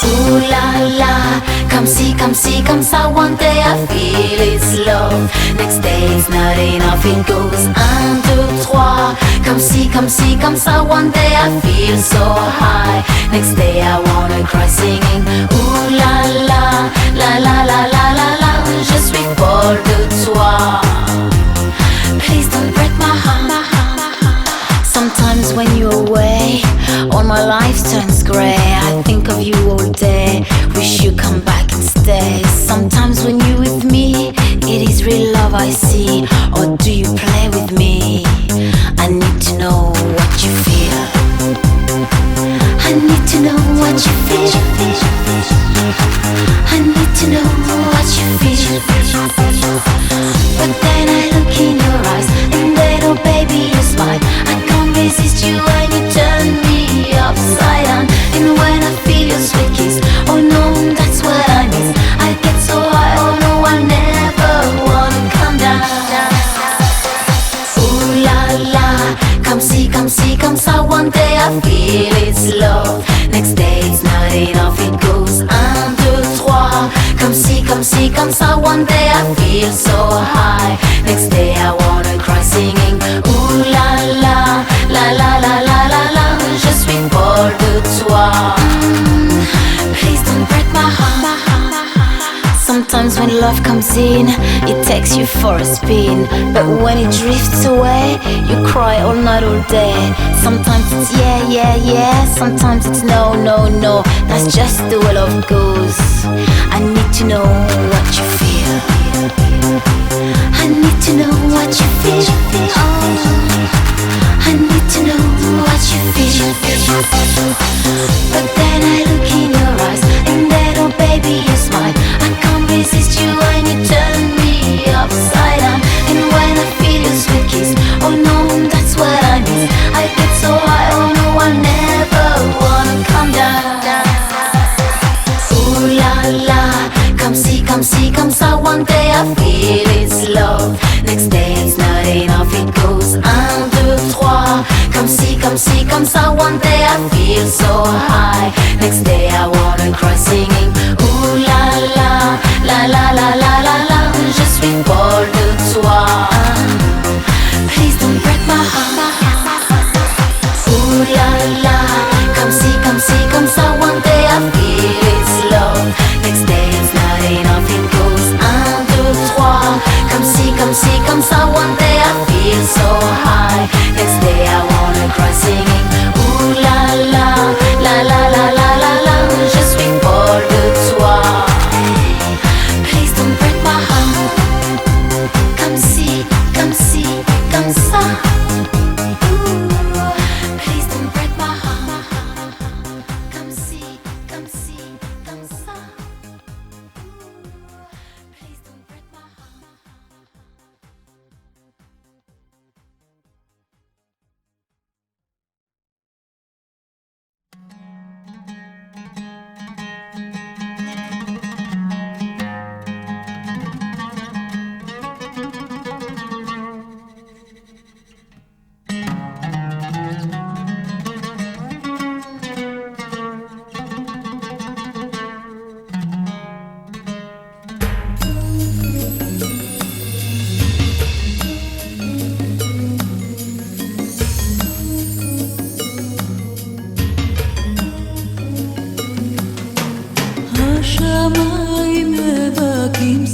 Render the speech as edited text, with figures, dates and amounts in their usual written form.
Ooh la la, come see, come ça. One day I feel it's love, next day it's not enough. It goes un, deux, trois. Come see, come ça. One day I feel so high, next day I wanna cry singing. Ooh la la, la la la la la la. Je suis folle de toi. Please don't break my heart. Sometimes when you're away, all my life turns grey. I think of you all day, wish you come back and stay. Sometimes when you're with me, it is real love I see. Or do you play with me? I need to know what you feel. I need to know what you feel. I need to know what you feel. But then I look in your eyes, and then oh baby you smile. I can't resist you when you turn me upside down. And when I feel your sweet kiss, oh no, that's what I miss. I get so high, oh no, I never wanna come down. Ooh la la, come see, come ça. One day I feel it's love, next day it's not enough. It goes un, deux, trois. Come see, come ça. One day I feel so high, next day I wanna cry singing. Ooh la la, la la la la la la. Je suis folle de toi. Please don't break my heart. Sometimes when love comes in, it takes you for a spin. But when it drifts away, you cry all night, all day. Sometimes it's yeah, yeah, yeah. Sometimes it's no, no, no. That's just the way love goes. I need to know what you feel. I need to know what you feel. I need to know what you feel. But then I look in your eyes, and then oh baby you smile. I can't resist you when you turn me upside down. And when I feel your sweet kiss, oh no, that's what I miss. I get so high, oh no, I never wanna come down. Ooh la la, come see, come ça. One day I feel it's love, next day it's not enough. It goes un, deux, trois. Come see, come ça. One day I feel so high, next day I wanna cry singing. Ooh la la, la la la la la la. Je suis folle de toi. Please don't break my heart. Ooh la la, come see, come ça. One day I feel it's love, next day it's not enough. It goes un, deux, trois. Come see, come ça. One day I feel so high, next day I wanna cry singing. Ooh la la, la la la la la la. Je suis folle de toi. Please don't break my heart. Come see, comme ça. Please don't break my heart. Come see, comme ça. Please don't break my heart. השמיים מבכים